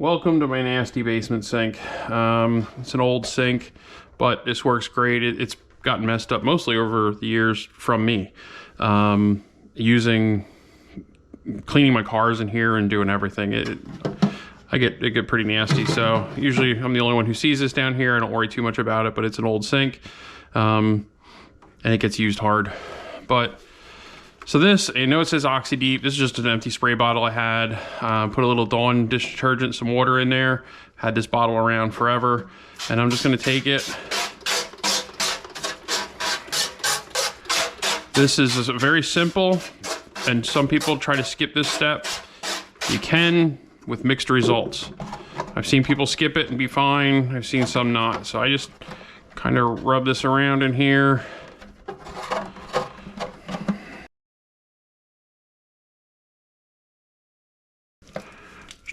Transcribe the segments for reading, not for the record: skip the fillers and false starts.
Welcome to my nasty basement sink. It's an old sink, but this works great. It's gotten messed up mostly over the years from me. Cleaning my cars in here and doing everything. I get pretty nasty, so usually I'm the only one who sees this down here. I don't worry too much about it, but it's an old sink, and it gets used hard. So this, I know it says Oxy Deep. This is just an empty spray bottle I had. Put a little Dawn dish detergent, some water in there. Had this bottle around forever. And I'm just gonna take it. This is very simple, and some people try to skip this step. You can, with mixed results. I've seen people skip it and be fine. I've seen some not. So I just kind of rub this around in here.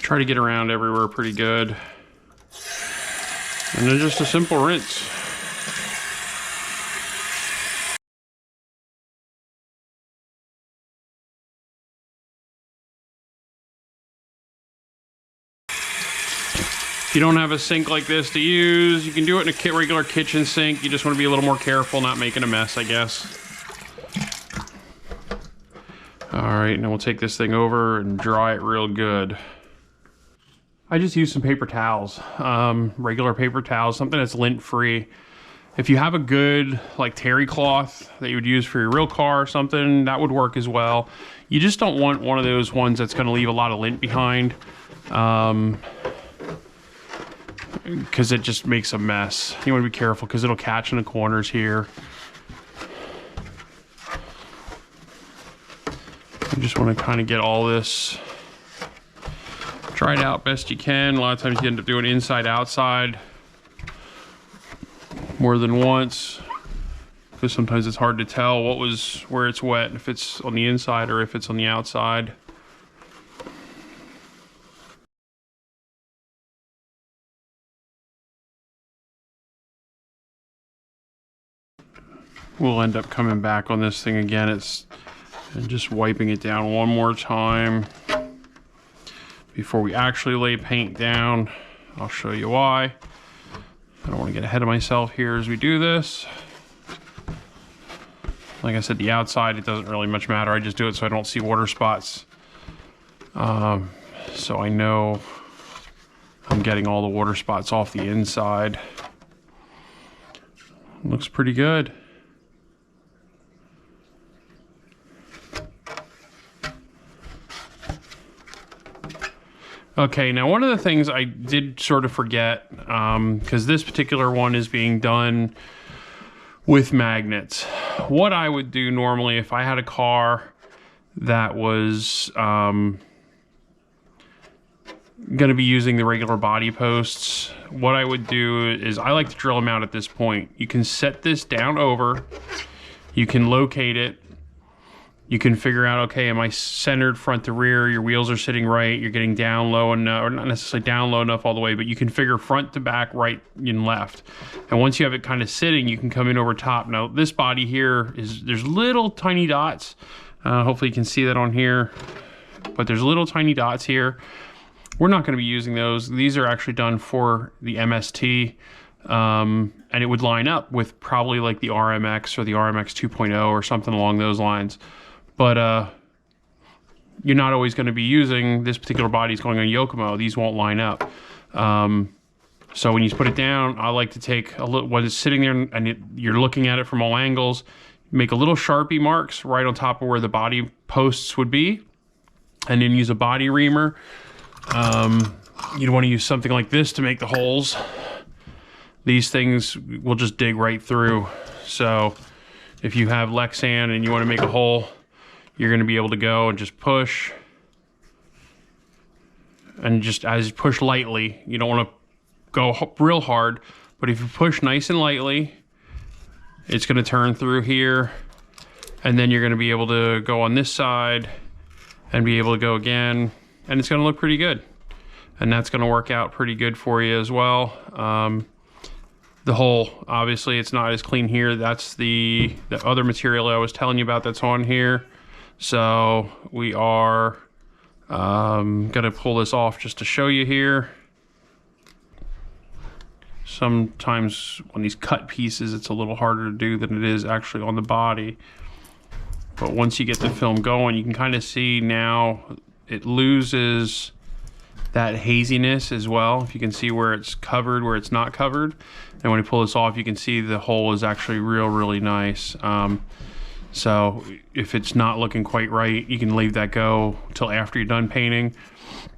Try to get around everywhere pretty good. And then just a simple rinse. If you don't have a sink like this to use, you can do it in a regular kitchen sink. You just want to be a little more careful, not making a mess, I guess. All right, now we'll take this thing over and dry it real good. I just use some paper towels, regular paper towels, something that's lint-free. If you have a good, like, terry cloth that you would use for your real car or something, that would work as well. You just don't want one of those ones that's gonna leave a lot of lint behind, because it just makes a mess. You wanna be careful because it'll catch in the corners here. You just wanna kind of get all this dried out best you can. A lot of times you end up doing inside outside more than once, because sometimes it's hard to tell where it's wet, if it's on the inside or if it's on the outside. We'll end up coming back on this thing again. And just wiping it down one more time before we actually lay paint down. I'll show you why. I don't want to get ahead of myself here as we do this. Like I said, the outside, it doesn't really much matter. I just do it so I don't see water spots. So I know I'm getting all the water spots off the inside. Looks pretty good. Okay, now one of the things I did sort of forget, because this particular one is being done with magnets. What I would do normally if I had a car that was going to be using the regular body posts, what I would do is I like to drill them out at this point. You can set this down over, you can locate it. You can figure out, okay, am I centered front to rear? Your wheels are sitting right. You're getting down low enough, or not necessarily down low enough all the way, but you can figure front to back, right and left. And once you have it kind of sitting, you can come in over top. Now, this body here there's little tiny dots. Hopefully you can see that on here, but there's little tiny dots here. We're not going to be using those. These are actually done for the MST, and it would line up with probably like the RMX or the RMX 2.0 or something along those lines. But you're not always going to be using this particular body is going on Yokomo. These won't line up. So when you put it down, I like to take a little, when it's sitting there and you're looking at it from all angles, make a little Sharpie marks right on top of where the body posts would be, and then use a body reamer. You'd want to use something like this to make the holes. These things will just dig right through. So if you have lexan and you want to make a hole, you're going to be able to go and just push. And just as you push lightly, you don't want to go real hard, but if you push nice and lightly, it's going to turn through here. And then you're going to be able to go on this side and be able to go again. And it's going to look pretty good. And that's going to work out pretty good for you as well. The hole, obviously, it's not as clean here. That's the other material I was telling you about that's on here. So we are gonna pull this off just to show you here. Sometimes on these cut pieces, it's a little harder to do than it is actually on the body. But once you get the film going, you can kind of see now it loses that haziness as well. If you can see where it's covered, where it's not covered. And when you pull this off, you can see the hole is actually really nice. So if it's not looking quite right, you can leave that go till after you're done painting.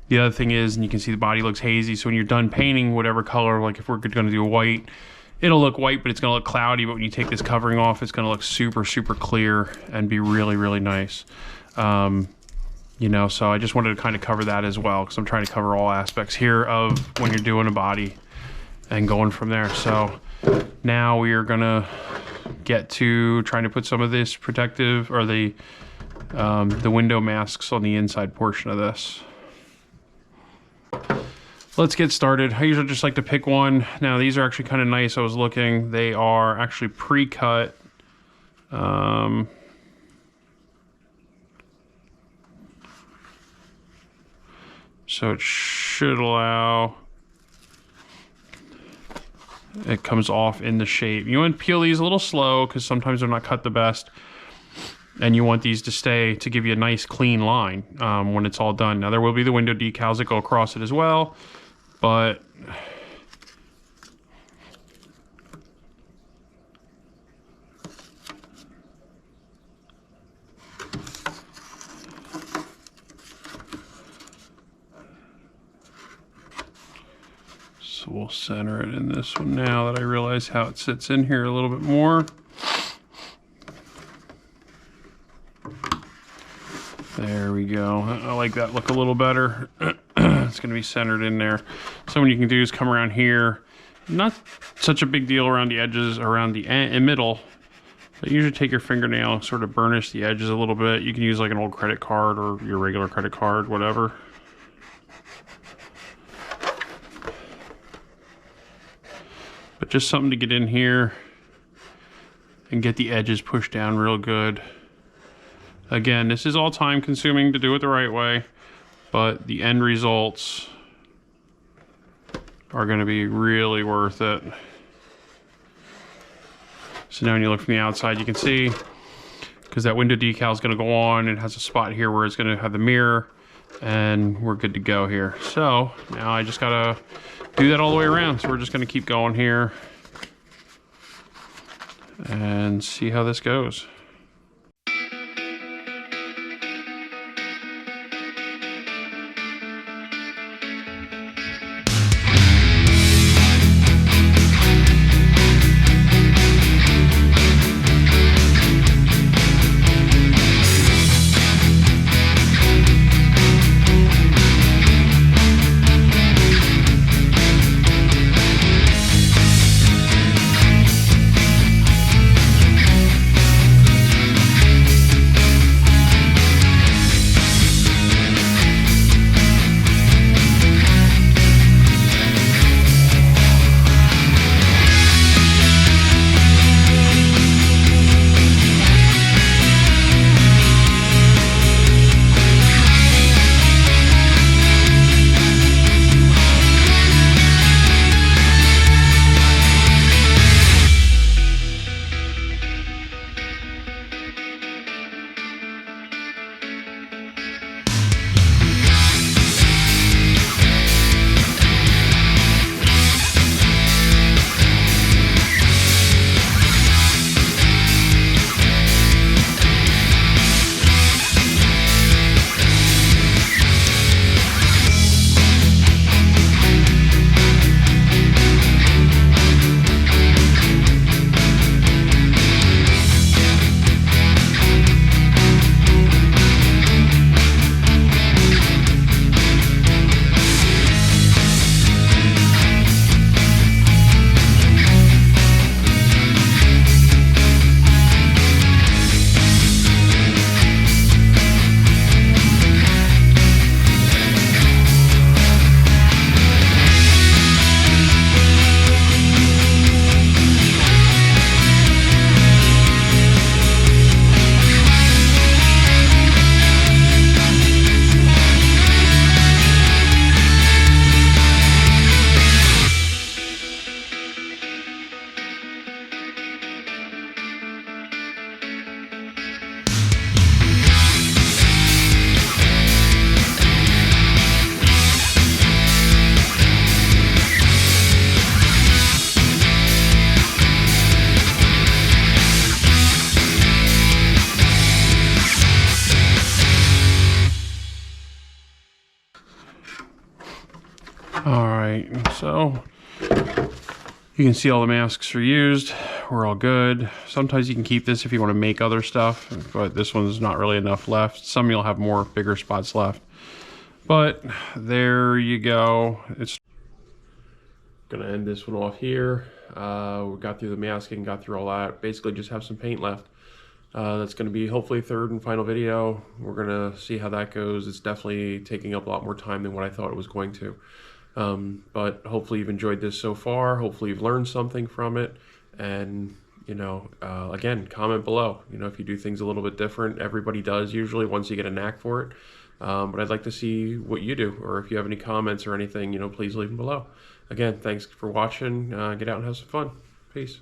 The other thing is, and you can see the body looks hazy, so when you're done painting, whatever color, like if we're going to do a white, it'll look white, but it's going to look cloudy. But when you take this covering off, it's going to look super clear and be really nice. You know, so I just wanted to kind of cover that as well, because I'm trying to cover all aspects here of when you're doing a body and going from there. So now we are going to get to trying to put some of this protective, or the window masks on the inside portion of this. Let's get started. I usually just like to pick one. Now these are actually kind of nice. I was looking, they are actually pre-cut. So it should allow, it comes off in the shape. You want to peel these a little slow because sometimes they're not cut the best. And you want these to stay, to give you a nice clean line when it's all done. Now there will be the window decals that go across it as well, but so we'll center it in this one now that I realize how it sits in here a little bit more. There we go. I like that look a little better. It's going to be centered in there. So what you can do is come around here. Not such a big deal around the edges, around the middle. But usually take your fingernail, sort of burnish the edges a little bit. You can use like an old credit card or your regular credit card, whatever. But just something to get in here and get the edges pushed down real good. Again, this is all time consuming to do it the right way, but the end results are going to be really worth it. So now when you look from the outside, you can see, because that window decal is going to go on, it has a spot here where it's going to have the mirror, and we're good to go here. So now I just got to do that all the way around. So we're just going to keep going here and see how this goes. You can see all the masks are used. We're all good. Sometimes you can keep this if you want to make other stuff, but this one's not really enough left. Some you'll have more bigger spots left. But there you go. It's gonna end this one off here. We got through the masking, got through all that. Basically just have some paint left. That's gonna be hopefully third and final video. We're gonna see how that goes. It's definitely taking up a lot more time than what I thought it was going to. But hopefully you've enjoyed this so far. Hopefully you've learned something from it. And, you know, again, comment below. You know, if you do things a little bit different. Everybody does usually once you get a knack for it. But I'd like to see what you do. Or if you have any comments or anything, you know, please leave them below. Again, thanks for watching. Get out and have some fun. Peace.